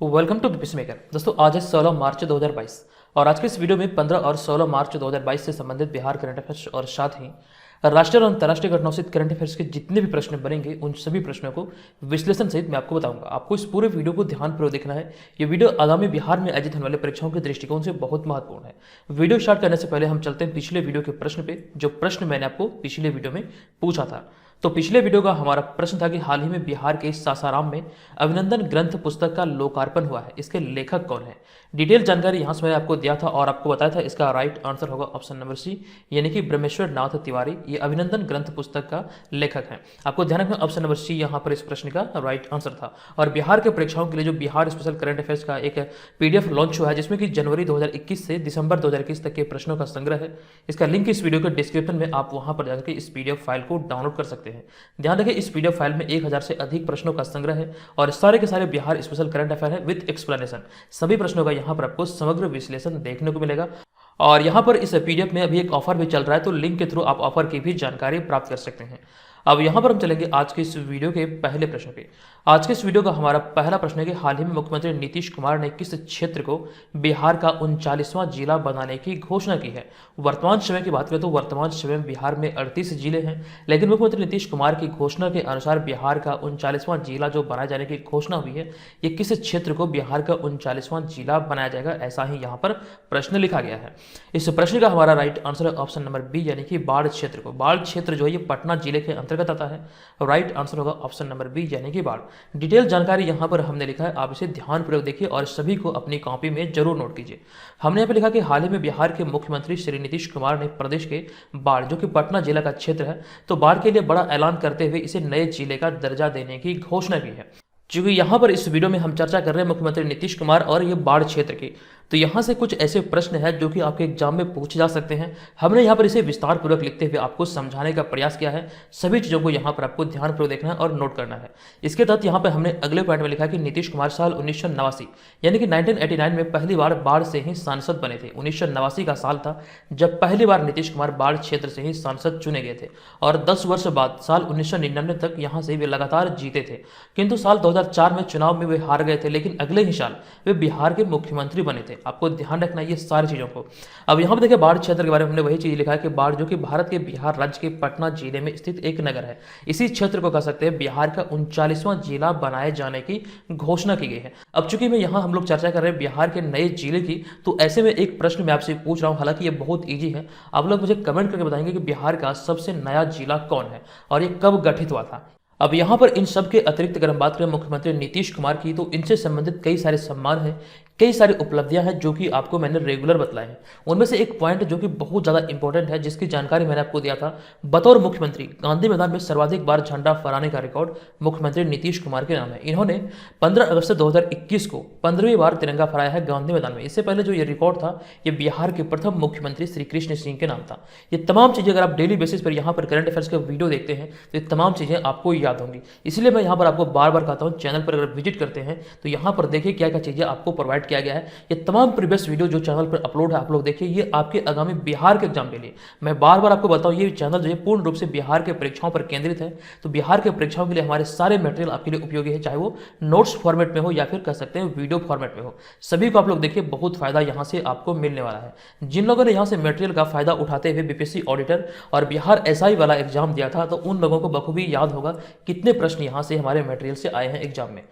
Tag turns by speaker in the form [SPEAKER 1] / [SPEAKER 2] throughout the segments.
[SPEAKER 1] Welcome to the peace maker. दोस्तों आज है 16 मार्च 2022 और आज के इस वीडियो में 15 और 16 मार्च 2022 से संबंधित बिहार करंट अफेयर्स और साथ ही राष्ट्रीय और अंतर्राष्ट्रीय घटनाओं से करंट अफेयर्स के जितने भी प्रश्न बनेंगे उन सभी प्रश्नों को विश्लेषण सहित मैं आपको बताऊंगा। आपको इस पूरे वीडियो को ध्यानपूर्वक देखना है। ये वीडियो आगामी बिहार में आयोजित होने वाले परीक्षाओं के दृष्टिकोण से बहुत महत्वपूर्ण है। वीडियो स्टार्ट करने से पहले हम चलते हैं पिछले वीडियो के प्रश्न पे, जो प्रश्न मैंने आपको पिछले वीडियो में पूछा था। तो पिछले वीडियो का हमारा प्रश्न था कि हाल ही में बिहार के सासाराम में अभिनंदन ग्रंथ पुस्तक का लोकार्पण हुआ है, इसके लेखक कौन है। डिटेल जानकारी यहाँ से मैंने आपको दिया था और आपको बताया था इसका राइट आंसर होगा ऑप्शन नंबर सी, यानी कि ब्रह्मेश्वर नाथ तिवारी ये अभिनंदन ग्रंथ पुस्तक का लेखक है। आपको ध्यान रखना ऑप्शन नंबर सी यहाँ पर इस प्रश्न का राइट आंसर था। और बिहार के परीक्षाओं के लिए जो बिहार स्पेशल करंट अफेयर्स का एक पीडीएफ लॉन्च हुआ है, जिसमें कि जनवरी 2021 से दिसंबर 2021 तक के प्रश्नों का संग्रह है। इसका लिंक इस वीडियो के डिस्क्रिप्शन में, आप वहां पर जाकर इस पीडीएफ फाइल को डाउनलोड कर सकते हैं। ध्यान रखें इस पीडीएफ फाइल में 1000 से अधिक प्रश्नों का संग्रह है और सारे के सारे बिहार स्पेशल करंट अफेयर है विद एक्सप्लेनेशन। सभी प्रश्नों का यहाँ पर आपको समग्र विश्लेषण देखने को मिलेगा। और यहाँ पर इस पीडीएफ में अभी एक ऑफर भी चल रहा है, तो लिंक के थ्रू आप ऑफर की भी जानकारी प्राप्त कर सकते हैं। अब यहाँ पर हम चलेंगे आज के इस वीडियो के पहले प्रश्न पे। आज के इस वीडियो का हमारा पहला प्रश्न है कि हाल ही में मुख्यमंत्री नीतीश कुमार ने किस क्षेत्र को बिहार का 39वां जिला बनाने की घोषणा की है। वर्तमान समय की बात करें तो वर्तमान समय में बिहार में 38 जिले हैं, लेकिन मुख्यमंत्री नीतीश कुमार की घोषणा के अनुसार बिहार का 39वां जिला जो बनाए जाने की घोषणा हुई है, ये किस क्षेत्र को बिहार का 39वां जिला बनाया जाएगा, ऐसा ही यहाँ पर प्रश्न लिखा गया है। इस प्रश्न का हमारा राइट आंसर है ऑप्शन नंबर बी, यानी कि बाढ़ क्षेत्र को। बाढ़ क्षेत्र जो है ये पटना जिले के अंतर्गत आता है। राइट आंसर होगा ऑप्शन नंबर बी, यानी कि बाढ़। डिटेल जानकारी यहां पर हमने लिखा है, आप इसे ध्यानपूर्वक देखिए और सभी को अपनी कॉपी में जरूर नोट कीजिए। हमने यहाँ पे लिखा कि हाल ही में बिहार के मुख्यमंत्री श्री नीतीश कुमार ने प्रदेश के बाढ़, जो कि पटना जिला का क्षेत्र है, तो बाढ़ के लिए बड़ा ऐलान करते हुए इसे नए जिले का दर्जा देने की घोषणा की है। क्योंकि यहाँ पर इस वीडियो में हम चर्चा कर रहे हैं मुख्यमंत्री नीतीश कुमार और ये बाढ़ क्षेत्र की, तो यहाँ से कुछ ऐसे प्रश्न हैं जो कि आपके एग्जाम में पूछे जा सकते हैं। हमने यहाँ पर इसे विस्तार पूर्वक लिखते हुए आपको समझाने का प्रयास किया है। सभी चीज़ों को यहाँ पर आपको ध्यानपूर्वक देखना है और नोट करना है। इसके तहत यहाँ पर हमने अगले पॉइंट में लिखा कि नीतीश कुमार साल 1989 यानी कि 1989 में पहली बार बाढ़ से ही सांसद बने थे। 1989 का साल था जब पहली बार नीतीश कुमार बाढ़ क्षेत्र से ही सांसद चुने गए थे और 10 वर्ष बाद साल 1999 तक यहाँ से वे लगातार जीते थे, किंतु साल 2004 में चुनाव में वे हार गए थे, लेकिन अगले ही साल वे बिहार के मुख्यमंत्री बने थे। आपको ध्यान रखना ये सारी चीजों को। अब यहाँ पर देखिए बाढ़ क्षेत्र के बारे में हमने वही चीज लिखा है कि बाढ़ जो कि भारत के बिहार राज्य के पटना जिले में स्थित एक नगर है, इसी क्षेत्र को कह सकते हैं बिहार का 39वां जिला बनाए जाने की घोषणा की गई है। अब चूंकि मैं यहाँ हम लोग चर्चा कर रहे हैं बिहार के नए जिले की, तो ऐसे में एक प्रश्न मैं आपसे पूछ रहा हूँ, हालांकि ये बहुत ईजी है। आप लोग मुझे कमेंट करके बताएंगे कि बिहार का सबसे नया जिला कौन है और ये कब गठित हुआ था। अब यहाँ पर इन सब के अतिरिक्त अगर हम बात करें मुख्यमंत्री नीतीश कुमार की, तो इनसे संबंधित कई सारे सम्मान हैं, कई सारी उपलब्धियां हैं जो कि आपको मैंने रेगुलर बताए हैं। उनमें से एक पॉइंट जो कि बहुत ज़्यादा इंपॉर्टेंट है, जिसकी जानकारी मैंने आपको दिया था, बतौर मुख्यमंत्री गांधी मैदान में सर्वाधिक बार झंडा फहराने का रिकॉर्ड मुख्यमंत्री नीतीश कुमार के नाम है। इन्होंने 15 अगस्त 2021 को 15वीं बार तिरंगा फहराया है गांधी मैदान में। इससे पहले जो ये रिकॉर्ड था, ये बिहार के प्रथम मुख्यमंत्री श्री कृष्ण सिंह के नाम था। ये तमाम चीज़ें अगर आप डेली बेसिस पर यहाँ पर करंट अफेयर्स के वीडियो देखते हैं तो ये तमाम चीज़ें आपको याद होंगी। इसलिए मैं यहाँ पर आपको बार बार कहता हूँ, चैनल पर अगर विजिट करते हैं तो यहाँ पर देखिए क्या क्या चीज़ें आपको प्रोवाइड किया गया है। ये तमाम प्रीवियस वीडियो जो चैनल पर अपलोड है आप लोग देखिए, ये आपके आगामी बिहार के एग्जाम के लिए मैं बार बार आपको बताऊं, ये चैनल जो है पूर्ण रूप से बिहार के परीक्षाओं पर केंद्रित है। तो बिहार के परीक्षाओं के लिए हमारे सारे मटेरियल आपके लिए उपयोगी है, चाहे वो नोट्स फॉर्मेट में हो या फिर कह सकते हैं वीडियो फॉर्मेट में हो। सभी को आप लोग देखिए, बहुत फायदा यहाँ से आपको मिलने वाला है। जिन लोगों ने यहाँ से मटेरियल का फायदा उठाते हुए बीपीएससी ऑडिटर और बिहार एसआई वाला एग्जाम दिया था, तो उन लोगों को बखूबी याद होगा कितने प्रश्न यहाँ से हमारे मटेरियल से आए हैं एग्जाम में।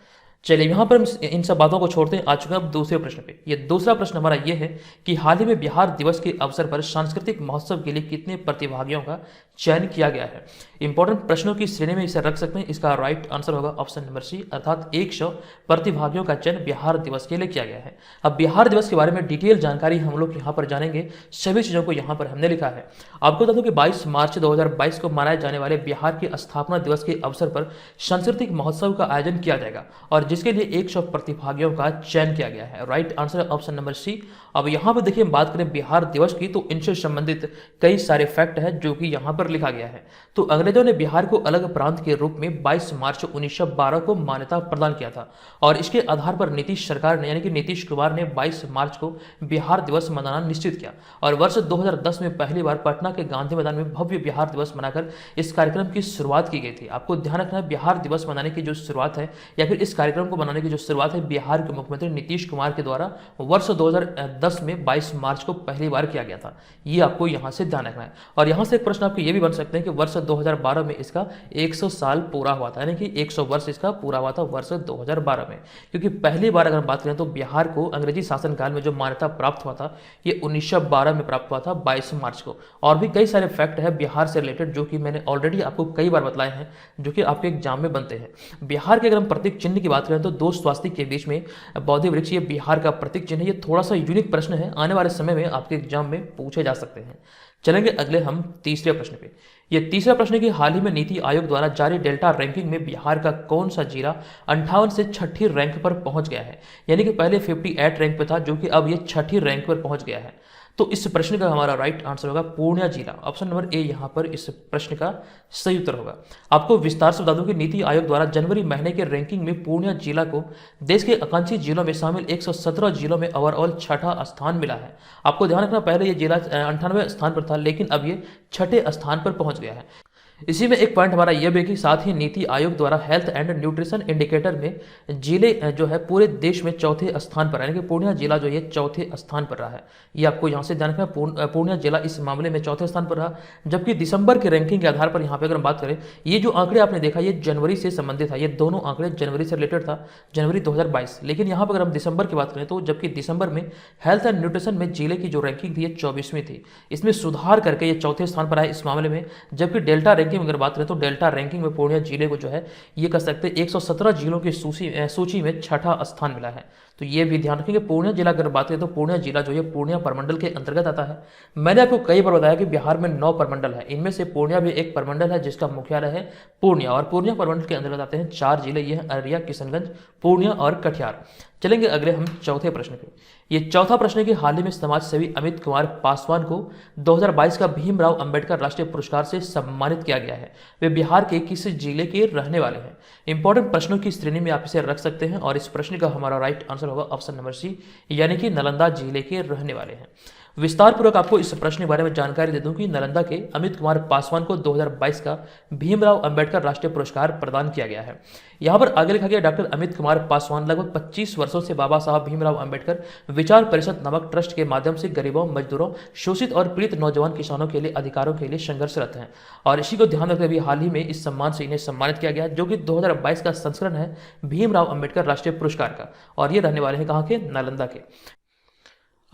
[SPEAKER 1] चलिए यहाँ पर हम इन सब बातों को छोड़ते हैं, आ चुके हैं अब दूसरे प्रश्न पे। ये दूसरा प्रश्न हमारा ये है कि हाल ही में बिहार दिवस के अवसर पर सांस्कृतिक महोत्सव के लिए कितने प्रतिभागियों का चयन किया गया है। इंपॉर्टेंट प्रश्नों की श्रेणी में इसे रख सकते हैं। इसका राइट आंसर होगा ऑप्शन नंबर सी, अर्थात 100 प्रतिभागियों का चयन बिहार दिवस के लिए किया गया है। अब बिहार दिवस के बारे में डिटेल जानकारी हम लोग यहाँ पर जानेंगे, सभी चीज़ों को यहाँ पर हमने लिखा है। आपको बता दूं कि 22 मार्च 2022 को मनाए जाने वाले बिहार के स्थापना दिवस के अवसर पर सांस्कृतिक महोत्सव का आयोजन किया जाएगा और जिसके लिए 100 प्रतिभागियों का चयन किया गया है। राइट आंसर है ऑप्शन नंबर सी। अब यहाँ पर देखिए बात करें बिहार दिवस की, तो इनसे संबंधित कई सारे फैक्ट है जो कि यहाँ पर लिखा गया है। तो अंग्रेजों ने बिहार को अलग प्रांत के रूप में 22 मार्च 1912 को मान्यता प्रदान किया था और इसके आधार पर नीतीश सरकार ने यानी कि नीतीश कुमार ने 22 मार्च को बिहार दिवस मनाना निश्चित किया और वर्ष 2010 में पहली बार पटना के गांधी मैदान में भव्य बिहार दिवस मनाकर इस कार्यक्रम की शुरुआत की गई थी। आपको ध्यान रखना है, बिहार दिवस मनाने की जो शुरुआत है या फिर इस कार्यक्रम कार्यक्रम को बनाने की जो शुरुआत है बिहार के मुख्यमंत्री नीतीश कुमार के द्वारा वर्ष 2010 में 22 मार्च को पहली बार किया गया था। ये आपको यहाँ से ध्यान रखना है। और यहाँ से एक प्रश्न आपको ये भी बन सकते हैं कि वर्ष 2012 में इसका 100 साल पूरा हुआ था, यानी कि 100 वर्ष इसका पूरा हुआ था वर्ष 2012 में, क्योंकि पहली बार अगर हम बात करें तो बिहार को अंग्रेजी शासनकाल में जो मान्यता प्राप्त हुआ था ये 1912 में प्राप्त हुआ था 22 मार्च को। और भी कई सारे फैक्ट है बिहार से रिलेटेड जो कि मैंने ऑलरेडी आपको कई बार बताए हैं, जो कि आपके एग्जाम में बनते हैं। बिहार के अगर हम प्रतीक चिन्ह की बात करें तो दो स्वास्तिक के बीच में बौद्धि वृक्ष, ये बिहार का प्रतीक चिन्ह है। ये थोड़ा सा यूनिक प्रश्न है, आने वाले समय में आपके एग्जाम में पूछे जा सकते हैं। चलेंगे अगले हम तीसरे प्रश्न पे। ये तीसरा प्रश्न है कि हाल ही में नीति आयोग द्वारा जारी डेल्टा रैंकिंग में बिहार का कौन सा जिला 58 से छठी रैंक पर पहुंच गया है, यानी कि पहले 58 रैंक पे था जो कि अब ये छठी रैंक पर पहुंच गया है। तो इस प्रश्न का हमारा राइट आंसर होगा पूर्णिया जिला। ऑप्शन नंबर ए यहाँ पर इस प्रश्न का सही उत्तर होगा। आपको विस्तार से बता दूं कि नीति आयोग द्वारा जनवरी महीने के रैंकिंग में पूर्णिया जिला को देश के आकांक्षी जिलों में शामिल 117 जिलों में ओवरऑल छठा स्थान मिला है। आपको ध्यान रखना, पहले ये जिला 98वें स्थान पर था, लेकिन अब ये छठे स्थान पर पहुंच गया है। इसी में एक पॉइंट हमारा यह भी कि साथ ही नीति आयोग द्वारा हेल्थ एंड न्यूट्रिशन इंडिकेटर में जिले जो है पूरे देश में चौथे स्थान पर, यानी कि पूर्णिया जिला जो है चौथे स्थान पर रहा है। ये आपको यहाँ से ध्यान रखना, पूर्णिया जिला इस मामले में चौथे स्थान पर रहा। जबकि दिसंबर के रैंकिंग के आधार पर यहाँ पे अगर हम बात करें, ये जो आंकड़े आपने देखा ये जनवरी से संबंधित था, ये दोनों आंकड़े जनवरी से रिलेटेड था, जनवरी 2022। लेकिन यहाँ पर अगर हम दिसंबर की बात करें तो जबकि दिसंबर में हेल्थ एंड न्यूट्रिशन में जिले की जो रैंकिंग थी ये 24वीं थी, इसमें सुधार करके ये चौथे स्थान पर आए इस मामले में। जबकि डेल्टा रैंकिंग अगर बात करें तो डेल्टा रैंकिंग में पूर्णिया जिले को जो है ये कह सकते हैं 117 जिलों की सूची में छठा स्थान मिला है। तो ये भी ध्यान रखेंगे। पूर्णिया जिला अगर बात करें तो पूर्णिया जिला जो है पूर्णिया प्रमंडल के अंतर्गत आता है। मैंने आपको कई बार बताया कि बिहार में 9 प्रमंडल है, इनमें से पूर्णिया भी एक प्रमंडल है जिसका मुख्यालय है पूर्णिया। और पूर्णिया प्रमंडल के अंतर्गत आते हैं 4 जिले, ये हैं अररिया, किशनगंज, पूर्णिया और कटिहार। चलेंगे अगले हम चौथे प्रश्न पे। ये चौथा प्रश्न है कि हाल ही में समाज सेवी अमित कुमार पासवान को 2022 का भीमराव अंबेडकर राष्ट्रीय पुरस्कार से सम्मानित किया गया है। वे बिहार के किस जिले के रहने वाले हैं? इंपॉर्टेंट प्रश्नों की श्रेणी में आप इसे रख सकते हैं और इस प्रश्न का हमारा राइट आंसर होगा ऑप्शन नंबर सी, यानी कि नालंदा जिले के रहने वाले हैं। विस्तार पूर्वक आपको इस प्रश्न के बारे में जानकारी दे दूं कि नालंदा के अमित कुमार पासवान को 2022 का भीमराव अंबेडकर राष्ट्रीय पुरस्कार प्रदान किया गया है। यहाँ पर आगे लिखा गया डॉक्टर अमित कुमार पासवान लगभग 25 वर्षों से बाबा साहब भीमराव अंबेडकर विचार परिषद नामक ट्रस्ट के माध्यम से गरीबों, मजदूरों, शोषित और पीड़ित नौजवान किसानों के लिए अधिकारों के लिए संघर्षरत हैं। और इसी को ध्यान रखते हुए हाल ही में इस सम्मान से इन्हें सम्मानित किया गया, जो कि 2022 का संस्करण है भीमराव अंबेडकर राष्ट्रीय पुरस्कार का। और ये रहने वाले हैं कहाँ के? नालंदा के।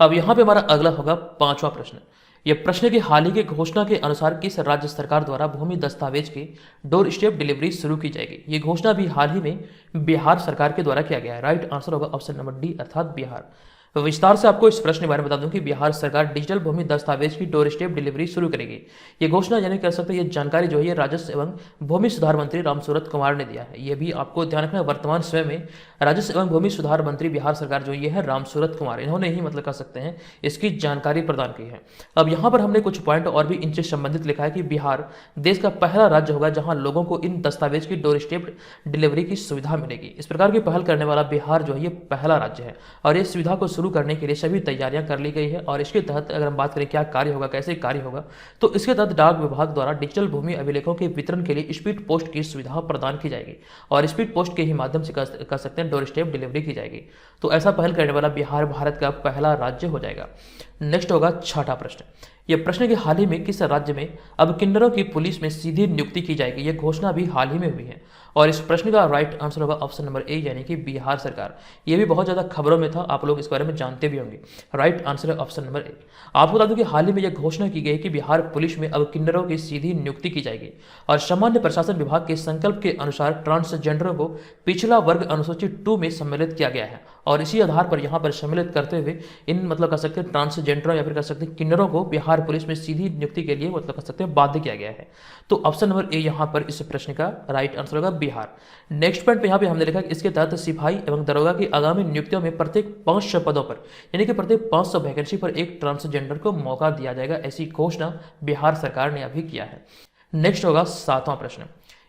[SPEAKER 1] अब यहाँ पे हमारा अगला होगा पांचवा प्रश्न। यह प्रश्न की हाल ही की घोषणा के अनुसार किस राज्य सरकार द्वारा भूमि दस्तावेज की डोर स्टेप डिलीवरी शुरू की जाएगी? ये घोषणा भी हाल ही में बिहार सरकार के द्वारा किया गया है। राइट आंसर होगा ऑप्शन नंबर डी, अर्थात बिहार। विस्तार से आपको इस प्रश्न के बारे में बता दूं कि बिहार सरकार डिजिटल भूमि दस्तावेज की डोर स्टेप डिलीवरी शुरू करेगी। ये घोषणा यानी कह सकते हैं ये जानकारी जो है ये राजस्व एवं भूमि सुधार मंत्री रामसूरत कुमार ने दिया है। ये भी आपको ध्यान रखना है, वर्तमान समय में राजस्व एवं भूमि सुधार मंत्री बिहार सरकार जो ये है रामसूरत कुमार, इन्होंने ही मतलब कह सकते हैं इसकी जानकारी प्रदान की है। अब यहाँ पर हमने कुछ पॉइंट और भी इनसे संबंधित लिखा है कि बिहार देश का पहला राज्य होगा जहाँ लोगों को इन दस्तावेज की डोर स्टेप डिलीवरी की सुविधा मिलेगी। इस प्रकार की पहल करने वाला बिहार जो है ये पहला राज्य है और इस सुविधा को शुरू करने के लिए सभी तैयारियां कर ली गई है। और इसके तहत अगर हम बात करें क्या कार्य होगा, कैसे कार्य होगा, तो इसके तहत डाक विभाग द्वारा डिजिटल भूमि अभिलेखों के वितरण के लिए स्पीड पोस्ट की सुविधा प्रदान की जाएगी और स्पीड पोस्ट के ही माध्यम से कर सकते हैं डोर स्टेप डिलीवरी की जाएगी। तो ऐसा पहल करने वाला बिहार भारत का पहला राज्य हो जाएगा। नेक्स्ट होगा छठा प्रश्न। यह प्रश्न कि हाल ही में किस राज्य में अब किन्नरों की पुलिस में सीधी नियुक्ति की जाएगी? यह घोषणा भी हाल ही में हुई है और इस प्रश्न का राइट आंसर होगा ऑप्शन नंबर ए, यानी कि बिहार सरकार। यह भी बहुत ज्यादा खबरों में था, आप लोग इस बारे में जानते भी होंगे। राइट आंसर है ऑप्शन नंबर ए। आपको बता दूं कि हाल ही में यह घोषणा की गई कि बिहार पुलिस में अब किन्नरों की सीधी नियुक्ति की जाएगी और सामान्य प्रशासन विभाग के संकल्प के अनुसार ट्रांसजेंडरों को पिछड़ा वर्ग अनुसूची 2 में सम्मिलित किया गया है और इसी आधार पर यहाँ पर सम्मिलित करते हुए इन मतलब कह सकते हैं ट्रांसजेंडरों या फिर कह सकते हैं किन्नरों को बिहार पुलिस में सीधी नियुक्ति के लिए मतलब कह सकते हैं बाध्य किया गया है। तो ऑप्शन नंबर ए यहाँ पर इस प्रश्न का राइट आंसर होगा बिहार। नेक्स्ट पॉइंट पे यहाँ पे हमने लिखा कि इसके तहत सिपाही एवं दरोगा की आगामी नियुक्तियों में प्रत्येक 500 पदों पर यानी कि प्रत्येक 500 वैकेंसी पर एक ट्रांसजेंडर को मौका दिया जाएगा, ऐसी घोषणा बिहार सरकार ने अभी किया है। नेक्स्ट होगा सातवां प्रश्न।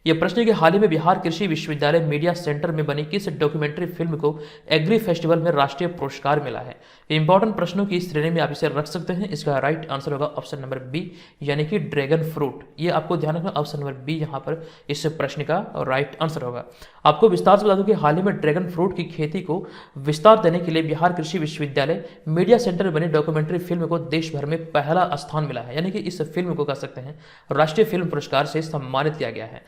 [SPEAKER 1] ये प्रश्न है कि हाल ही में बिहार कृषि विश्वविद्यालय मीडिया सेंटर में बनी किस डॉक्यूमेंट्री फिल्म को एग्री फेस्टिवल में राष्ट्रीय पुरस्कार मिला है। इंपॉर्टेंट प्रश्नों की श्रेणी में आप इसे रख सकते हैं। इसका राइट आंसर होगा ऑप्शन नंबर बी, यानी कि ड्रैगन फ्रूट। ये आपको ध्यान रखना, ऑप्शन नंबर बी यहाँ पर इस प्रश्न का राइट आंसर होगा। आपको विस्तार से बता दूं कि हाल ही में ड्रैगन फ्रूट की खेती को विस्तार देने के लिए बिहार कृषि विश्वविद्यालय मीडिया सेंटर में बनी डॉक्यूमेंट्री फिल्म को देश भर में पहला स्थान मिला है, यानी कि इस फिल्म को कह सकते हैं राष्ट्रीय फिल्म पुरस्कार से सम्मानित किया गया है।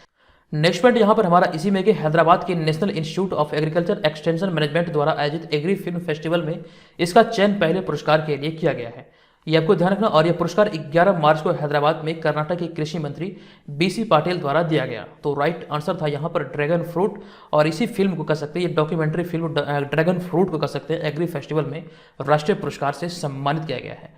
[SPEAKER 1] नेक्स्ट पॉइंट यहाँ पर हमारा इसी में कि हैदराबाद के national institute of agriculture extension management द्वारा आयोजित एग्री फिल्म फेस्टिवल में इसका चयन पहले पुरस्कार के लिए किया गया है। ये आपको ध्यान रखना। और यह पुरस्कार 11 मार्च को हैदराबाद में कर्नाटक के कृषि मंत्री बीसी पाटिल द्वारा दिया गया। तो राइट आंसर था यहाँ पर ड्रैगन फ्रूट। और इसी फिल्म को कह सकते हैं, ये डॉक्यूमेंट्री फिल्म ड्रैगन फ्रूट को कह सकते हैं एग्री फेस्टिवल में राष्ट्रीय पुरस्कार से सम्मानित किया गया है।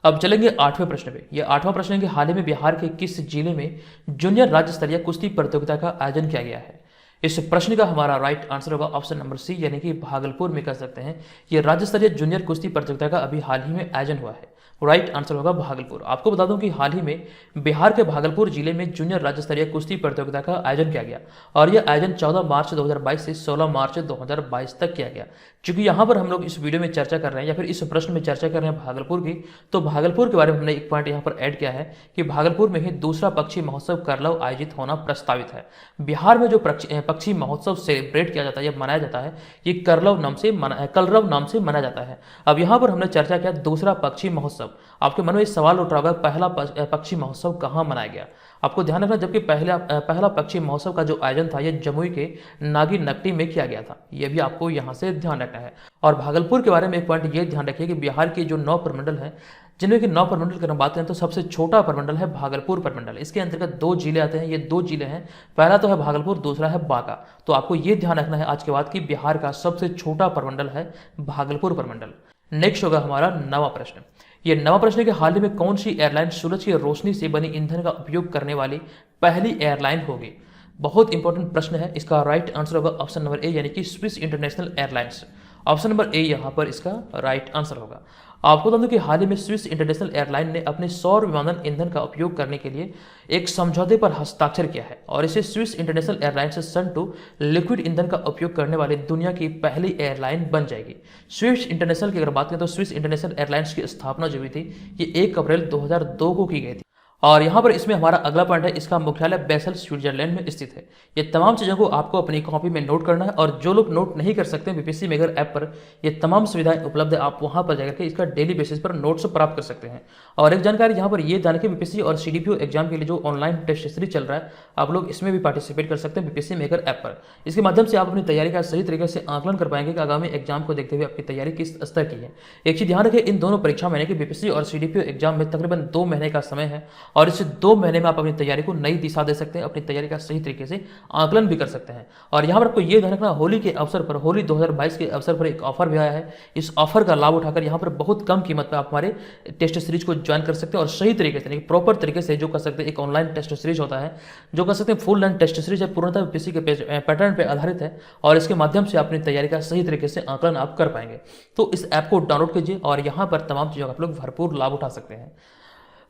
[SPEAKER 1] अब चलेंगे 8वें प्रश्न पे। यह 8वां प्रश्न है कि हाल ही में बिहार के किस जिले में जूनियर राज्य स्तरीय कुश्ती प्रतियोगिता का आयोजन किया गया है। इस प्रश्न का हमारा राइट आंसर होगा ऑप्शन नंबर सी, यानी कि भागलपुर में कह सकते हैं। यह राज्य स्तरीय जूनियर कुश्ती प्रतियोगिता का अभी हाल ही में आयोजन हुआ है। राइट आंसर होगा भागलपुर। आपको बता दूं कि हाल ही में बिहार के भागलपुर जिले में जूनियर राज्य स्तरीय कुश्ती प्रतियोगिता का आयोजन किया गया और यह आयोजन 14 मार्च 2022 से 16 मार्च 2022 तक किया गया। क्योंकि यहाँ पर हम लोग इस वीडियो में चर्चा कर रहे हैं या फिर इस प्रश्न में चर्चा कर रहे हैं भागलपुर की, तो भागलपुर के बारे में हमने एक पॉइंट यहाँ पर ऐड किया है कि भागलपुर में ही दूसरा पक्षी महोत्सव करलव आयोजित होना प्रस्तावित है। बिहार में जो पक्षी महोत्सव सेलिब्रेट किया जाता है या मनाया जाता है, ये कलरव नाम से मनाया जाता है। अब यहाँ पर हमने चर्चा किया दूसरा पक्षी महोत्सव। आपके मन में इस सवाल उठ रहा होगा पहला पक्षी महोत्सव कहाँ मनाया गया। आपको ध्यान रखना, जबकि पहला पक्षी महोत्सव का जो आयोजन था यह जमुई के नागी नकटी में किया गया था। यह भी आपको यहाँ से ध्यान रखना है। और भागलपुर के बारे में एक पॉइंट ये ध्यान रखिए कि बिहार के जो 9 प्रमंडल हैं, जिनमें कि 9 प्रमंडल की बात करें तो सबसे छोटा प्रमंडल है भागलपुर प्रमंडल। इसके अंतर्गत 2 जिले आते हैं। ये 2 जिले हैं, पहला तो है भागलपुर, दूसरा है बांका। तो आपको ये ध्यान रखना है आज के बाद कि बिहार का सबसे छोटा प्रमंडल है भागलपुर प्रमंडल। नेक्स्ट होगा हमारा 9वां प्रश्न। ये 9वां प्रश्न है कि हाल ही में कौन सी एयरलाइन सूरज की रोशनी से बनी ईंधन का उपयोग करने वाली पहली एयरलाइन होगी। बहुत इंपॉर्टेंट प्रश्न है। इसका राइट आंसर होगा ऑप्शन नंबर ए, यानी कि Swiss international airlines. Option number A यहाँ पर इसका राइट आंसर होगा। आपको बता दूं कि हाल ही में स्विस इंटरनेशनल एयरलाइन ने अपने सौर विमानन ईंधन का उपयोग करने के लिए एक समझौते पर हस्ताक्षर किया है और इसे स्विस इंटरनेशनल एयरलाइन से सन 2 लिक्विड ईंधन का उपयोग करने वाली दुनिया की पहली एयरलाइन बन जाएगी। स्विस इंटरनेशनल की अगर बात करें तो स्विस इंटरनेशनल एयरलाइंस की स्थापना जो हुई थी ये 1 अप्रैल 2002 को की गई थी। और यहाँ पर इसमें हमारा अगला पॉइंट है, इसका मुख्यालय बेसल स्विट्जरलैंड में स्थित है। ये तमाम चीज़ों को आपको अपनी कॉपी में नोट करना है और जो लोग नोट नहीं कर सकते बीपीएससी मेगर ऐप पर ये तमाम सुविधाएं उपलब्ध है। आप वहाँ पर जाकर के इसका डेली बेसिस पर नोट्स प्राप्त कर सकते हैं। और एक जानकारी यहाँ पर ये जाने के बीपीएससी और सीडीपीओ एग्जाम के लिए जो ऑनलाइन टेस्ट सीरीज चल रहा है, आप लोग इसमें भी पार्टिसिपेट कर सकते हैं बीपीएससी मेकर ऐप पर। इसके माध्यम से आप अपनी तैयारी का सही तरीके से आकलन कर पाएंगे कि आगामी एग्जाम को देखते हुए आपकी तैयारी किस स्तर की है। एक चीज ध्यान रखें, इन दोनों परीक्षा महीने की बीपीएससी और सीडीपीओ एग्जाम में तकरीबन 2 महीने का समय है और इस 2 महीने में आप अपनी तैयारी को नई दिशा दे सकते हैं, अपनी तैयारी का सही तरीके से आकलन भी कर सकते हैं। और यहाँ पर आपको ये ध्यान रखना, होली के अवसर पर, होली 2022 के अवसर पर एक ऑफर भी आया है। इस ऑफर का लाभ उठाकर यहाँ पर बहुत कम कीमत पर आप हमारे टेस्ट सीरीज को ज्वाइन कर सकते हैं और सही तरीके से, प्रॉपर तरीके से जो कर सकते हैं। एक ऑनलाइन टेस्ट सीरीज होता है जो कर सकते हैं फुल लेंथ टेस्ट सीरीज है, पूर्णतः बीपीएससी के पैटर्न पर आधारित है और इसके माध्यम से अपनी तैयारी का सही तरीके से आकलन आप कर पाएंगे। तो इस ऐप को डाउनलोड कीजिए और यहाँ पर तमाम चीज़ों का आप लोग भरपूर लाभ उठा सकते हैं।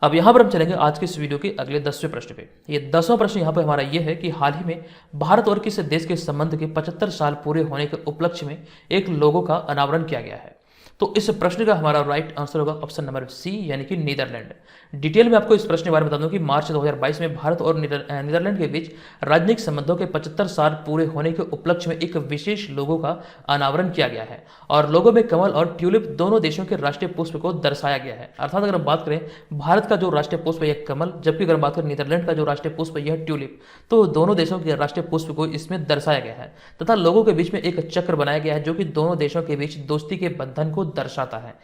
[SPEAKER 1] अब यहाँ पर हम चलेंगे आज के इस वीडियो के अगले 10वें प्रश्न पे। ये 10वां प्रश्न यहाँ पर हमारा ये है कि हाल ही में भारत और किस देश के संबंध के 75 साल पूरे होने के उपलक्ष्य में एक लोगो का अनावरण किया गया है। तो इस प्रश्न का हमारा राइट आंसर होगा ऑप्शन नंबर सी, यानी कि नीदरलैंड। डिटेल में आपको इस प्रश्न के बारे में बता दूं कि मार्च 2022 में भारत और नीदरलैंड के बीच राजनयिक संबंधों के 75 साल पूरे होने के उपलक्ष्य में एक विशेष लोगो का अनावरण किया गया है और लोगो में कमल और ट्यूलिप दोनों देशों के राष्ट्रीय पुष्प को दर्शाया गया है। अर्थात अगर हम बात करें भारत का जो राष्ट्रीय पुष्प है कमल, जबकि अगर बात करें नीदरलैंड का जो राष्ट्रीय पुष्प है ट्यूलिप, तो दोनों देशों के राष्ट्रीय पुष्प को इसमें दर्शाया गया है तथा लोगों के बीच में एक चक्र बनाया गया है जो कि दोनों देशों के बीच दोस्ती के बंधन को दर्शाता है।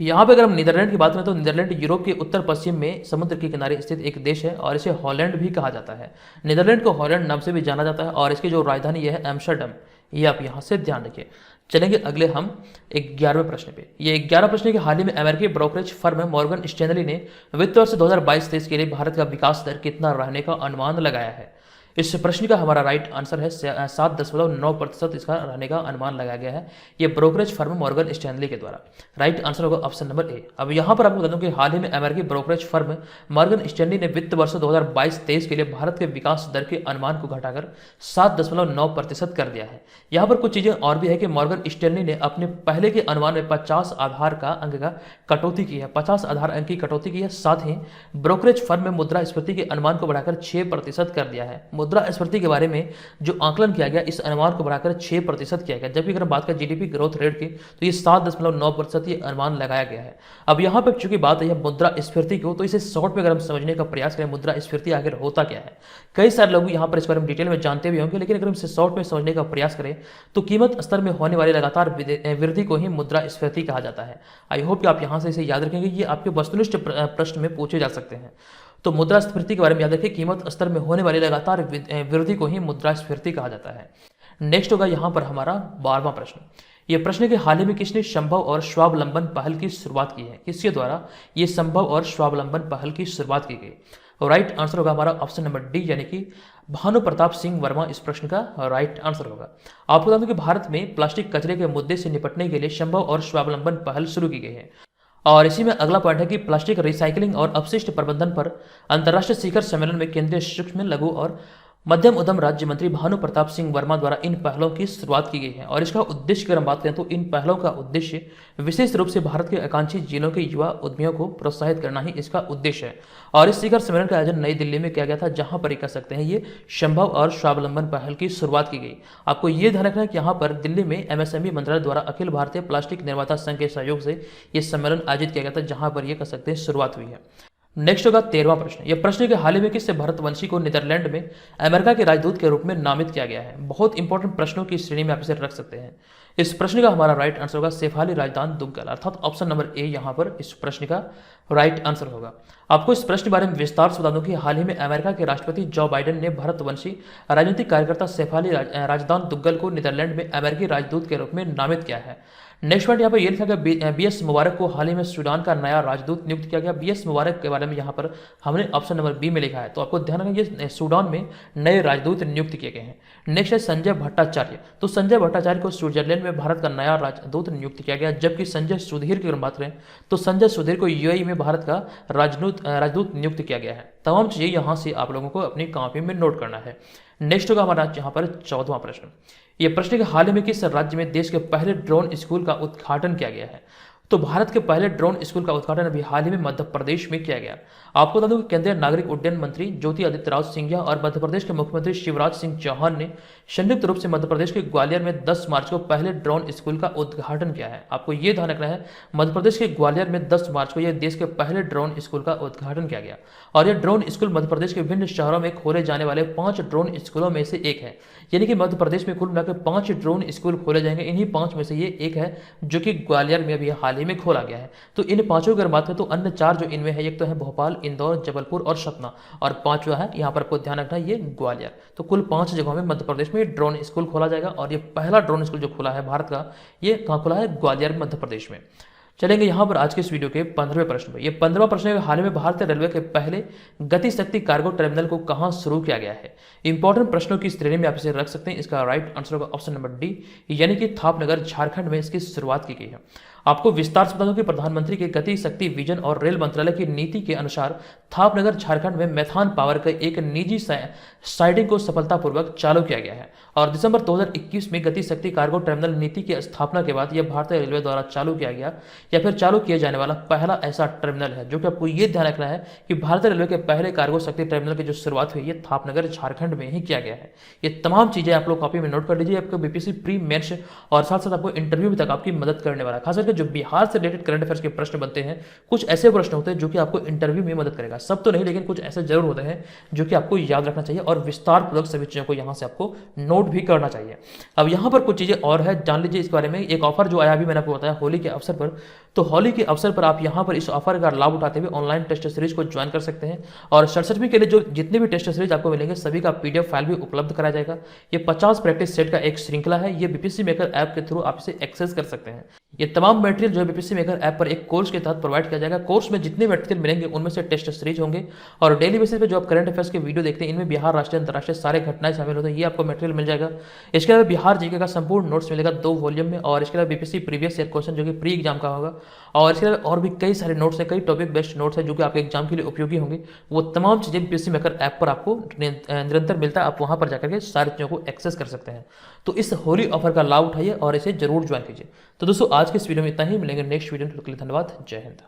[SPEAKER 1] यहाँ पे अगर हम नीदरलैंड की बात करें तो नीदरलैंड यूरोप के उत्तर पश्चिम में समुद्र के किनारे स्थित एक देश है और इसे हॉलैंड भी कहा जाता है। नीदरलैंड को हॉलैंड नाम से भी जाना जाता है और इसकी जो राजधानी यह है एम्स्टर्डम। ये आप यहाँ से ध्यान रखिए। चलेंगे अगले हम 11वें प्रश्न पे। ये 11वां प्रश्न है कि हाल ही में अमेरिकी ब्रोकरेज फर्म मॉर्गन स्टैनली ने वित्त वर्ष 2022-23 के लिए भारत का विकास दर कितना रहने का अनुमान लगाया है। इस प्रश्न का हमारा राइट आंसर है 7.9% इसका रहने का अनुमान लगाया गया है, ये ब्रोकरेज फर्म मॉर्गन स्टैनली के द्वारा। राइट आंसर होगा ऑप्शन नंबर ए। अब यहाँ पर आपको बता दूं कि हाल ही में अमेरिकी ब्रोकरेज फर्म मॉर्गन स्टैनली ने वित्त वर्ष 2022-23 के लिए भारत के विकास दर के अनुमान को घटाकर 7.9% कर दिया है। यहाँ पर कुछ चीजें और भी है कि मॉर्गन स्टैनली ने अपने पहले के अनुमान में 50 आधार का अंक का कटौती की है, 50 आधार अंक की कटौती की है। साथ ही ब्रोकरेज फर्म में मुद्रास्फीति के अनुमान को बढ़ाकर 6% कर दिया है। मुद्रास्फीति के बारे में जो आकलन किया गया, इस अनुमान को बढ़ाकर 6% किया गया। जबकि अगर बात करें जीडीपी ग्रोथ रेट की तो ये 7.9% ये अनुमान लगाया गया है। अब यहाँ पर चूंकि बात है मुद्रास्फीति को, तो इसे शॉर्ट में अगर हम समझने का प्रयास करें मुद्रास्फीति आखिर होता क्या है, कई सारे लोग यहाँ पर इस बारे में डिटेल में जानते भी होंगे, लेकिन अगर हम इसे शॉर्ट में समझने का प्रयास करें तो कीमत स्तर में होने वाली लगातार वृद्धि को ही मुद्रास्फीति कहा जाता है। आई होप कि आप यहाँ से इसे याद रखेंगे, ये आपके वस्तुनिष्ठ प्रश्न में पूछे जा सकते हैं। तो मुद्रास्फीति के बारे में याद रखिए, कीमत स्तर में होने वाली लगातार वृद्धि को ही मुद्रास्फीति कहा जाता है। नेक्स्ट होगा यहाँ पर हमारा 12वां प्रश्न। ये प्रश्न के हाल ही में किसने संभव और स्वावलंबन पहल की शुरुआत की है, किसके द्वारा ये संभव और स्वावलंबन पहल की शुरुआत की गई। राइट आंसर होगा हमारा ऑप्शन नंबर डी, यानी कि भानु प्रताप सिंह वर्मा इस प्रश्न का राइट आंसर होगा। आपको बता दूं कि भारत में प्लास्टिक कचरे के मुद्दे से निपटने के लिए संभव और स्वावलंबन पहल शुरू की गई है। और इसी में अगला पॉइंट है कि प्लास्टिक रिसाइकलिंग और अपशिष्ट प्रबंधन पर अंतर्राष्ट्रीय शिखर सम्मेलन में केंद्रीय सूक्ष्म लघु और मध्यम उद्यम राज्य मंत्री भानु प्रताप सिंह वर्मा द्वारा इन पहलों की शुरुआत की गई है। और इसका उद्देश्य अगर हम बात करें तो इन पहलों का उद्देश्य विशेष रूप से भारत के आकांक्षी जिलों के युवा उद्यमियों को प्रोत्साहित करना ही इसका उद्देश्य है। और इस शिखर सम्मेलन का आयोजन नई दिल्ली में किया गया था, जहां पर कह सकते हैं ये संभव और स्वावलंबन पहल की शुरुआत की गई। आपको ये ध्यान रखना है कि यहाँ पर दिल्ली में एमएसएमई मंत्रालय द्वारा अखिल भारतीय प्लास्टिक निर्माता संघ के सहयोग से ये सम्मेलन आयोजित किया गया था, जहां पर ये कह सकते हैं शुरुआत हुई है। नेक्स्ट होगा 13वां प्रश्न। यह प्रश्न के हाल ही में किससे भारतवंशी को नीदरलैंड में अमेरिका के राजदूत के रूप में नामित किया गया है। बहुत इंपॉर्टेंट प्रश्नों की श्रेणी में आप इसे रख सकते हैं। इस प्रश्न का हमारा राइट आंसर होगा शेफाली राजदान दुग्गल, अर्थात ऑप्शन नंबर ए यहाँ पर इस प्रश्न का राइट आंसर होगा। आपको इस प्रश्न के बारे में विस्तार से बता दूं कि हाल ही में अमेरिका के राष्ट्रपति जो बाइडेन ने भारतवंशी राजनीतिक कार्यकर्ता शेफाली राजदान दुग्गल को नीदरलैंड में अमेरिकी राजदूत के रूप में नामित किया है। नेक्स्ट पॉइंट यहाँ पर यह लिखा गया बीएस मुबारक को हाल ही में सूडान का नया राजदूत नियुक्त किया गया। बीएस मुबारक के बारे में यहाँ पर हमने ऑप्शन नंबर बी में लिखा है, तो आपको ध्यान रखना ये सूडान में नए राजदूत नियुक्त किए गए हैं। नेक्स्ट है संजय भट्टाचार्य। तो संजय भट्टाचार्य को स्विट्जरलैंड में भारत का नया राजदूत नियुक्त किया गया। जबकि संजय सुधीर की बात करें तो संजय सुधीर को यूएई में भारत का राजदूत नियुक्त किया गया है। तमाम चीजें यहाँ से आप लोगों को अपनी कॉपी में नोट करना है। नेक्स्ट होगा हमारा यहाँ पर 14वां प्रश्न। ये प्रश्न के हाल ही में किस राज्य में देश के पहले ड्रोन स्कूल का उद्घाटन किया गया है। तो भारत के पहले ड्रोन स्कूल का उद्घाटन अभी हाल ही में मध्य प्रदेश में किया गया। आपको बता दूं कि केंद्रीय नागरिक उड्डयन मंत्री ज्योतिरादित्य सिंधिया और मध्य प्रदेश के मुख्यमंत्री शिवराज सिंह चौहान ने संयुक्त रूप से मध्य प्रदेश के ग्वालियर में 10 मार्च को पहले ड्रोन स्कूल का उद्घाटन किया है। आपको ये ध्यान रखना है, मध्य प्रदेश के ग्वालियर में 10 मार्च को यह देश के पहले ड्रोन स्कूल का उद्घाटन किया गया। और यह ड्रोन स्कूल मध्य प्रदेश के विभिन्न शहरों में खोले जाने वाले 5 ड्रोन स्कूलों में से एक है। यानी कि मध्य प्रदेश में कुल मिलाकर 5 ड्रोन स्कूल खोले जाएंगे। इन्हीं 5 में से ये एक है जो कि ग्वालियर में अभी हाल ही में खोला गया है। तो इन 5 की अगर बात करें तो अन्य 4 जो इनमें है, एक तो है भोपाल, इंदौर, जबलपुर और सतना, और 5वां है यहाँ पर आपको ध्यान रखना ये ग्वालियर। तो कुल 5 जगहों में मध्य प्रदेश में ड्रोन स्कूल खोला जाएगा। और ये पहला ड्रोन स्कूल जो खुला है भारत का, ये कहाँ खुला है, ग्वालियर मध्य प्रदेश में। चलेंगे यहाँ पर आज के इस वीडियो के 15वें प्रश्न पर। यह 15वां प्रश्न है, हाल ही में भारतीय रेलवे के पहले गति शक्ति कार्गो टर्मिनल को कहाँ शुरू किया गया है। इंपॉर्टेंट प्रश्नों की श्रेणी में आप इसे रख सकते हैं। इसका राइट आंसर होगा ऑप्शन नंबर डी, यानी कि थापनगर झारखंड में इसकी शुरुआत की गई है। आपको विस्तार से बता दूं कि प्रधानमंत्री के गति शक्ति विजन और रेल मंत्रालय की नीति के अनुसार थापनगर झारखंड में मैथान पावर का एक निजी साइडिंग को सफलतापूर्वक चालू किया गया है। और दिसंबर 2021 में गति शक्ति कार्गो टर्मिनल नीति की स्थापना के बाद यह भारतीय रेलवे द्वारा चालू किया गया या फिर चालू किया जाने वाला पहला ऐसा टर्मिनल है। जो कि आपको ये ध्यान रखना है कि भारतीय रेलवे के पहले कार्गो शक्ति टर्मिनल की जो शुरुआत हुई है थापनगर झारखंड में ही किया गया है। ये तमाम चीजें आप लोग कॉपी में नोट कर लीजिए। आपको बीपीएससी प्री मेंस और साथ साथ आपको इंटरव्यू तक आपकी मदद करने वाला है। खास करके जो बिहार से रिलेटेड करंट अफेयर्स के प्रश्न बनते हैं, कुछ ऐसे प्रश्न होते हैं जो कि आपको इंटरव्यू में मदद करेगा। सब तो नहीं, लेकिन कुछ ऐसे जरूर होते हैं जो कि आपको याद रखना चाहिए और विस्तार पूर्वक सभी चीजों को यहाँ से आपको नोट भी करना चाहिए। अब यहाँ पर कुछ चीजें और है, जान लीजिए इस बारे में। एक ऑफर जो आया अभी मैंने आपको बताया होली के अवसर पर, तो होली के अवसर पर आप यहाँ पर इस ऑफर का लाभ उठाते हुए ऑनलाइन टेस्ट सीरीज को ज्वाइन कर सकते हैं। और 67वीं के लिए जो जितने भी टेस्ट सीरीज आपको मिलेंगे सभी का पीडीएफ फाइल भी उपलब्ध कराया जाएगा। ये 50 प्रैक्टिस सेट का एक श्रृंखला है। ये बीपीएससी मेकर ऐप के थ्रू आप इसे एक्सेस कर सकते हैं। ये तमाम मटेरियल जो है बीपीएससी मेकर ऐप पर एक कोर्स के तहत प्रोवाइड किया जाएगा। कोर्स में जितने मटेरियल मिलेंगे उनमें से टेस्ट सीरीज होंगे और डेली बेसिस पे जो आप करंट अफेयर्स के वीडियो देखते हैं इनमें बिहार, राष्ट्रीय, अंतर्राष्ट्रीय सारे घटनाएं शामिल होते हैं। ये आपको मटेरियल मिल जाएगा। इसके अलावा बिहार जीके का संपूर्ण नोट्स मिलेगा 2 वॉल्यूम में और इसके अलावा बीपीएससी प्रीवियस ईयर क्वेश्चन जो कि प्री एग्जाम का होगा और इसके अलावा और भी कई सारे नोट्स हैं, कई टॉपिक बेस्ड नोट्स हैं जो कि आपके एग्जाम के लिए उपयोगी होंगे। वो तमाम चीज़ें बीपीएससी मेकर ऐप पर आपको निरंतर मिलता है। आप वहाँ पर जाकर के सारी चीज़ों को एक्सेस कर सकते हैं। तो इस होली ऑफर का लाभ उठाइए और इसे जरूर ज्वाइन कीजिए। तो दोस्तों आज के इस वीडियो में इतना ही। मिलेंगे नेक्स्ट वीडियो में। धन्यवाद। जय हिंद।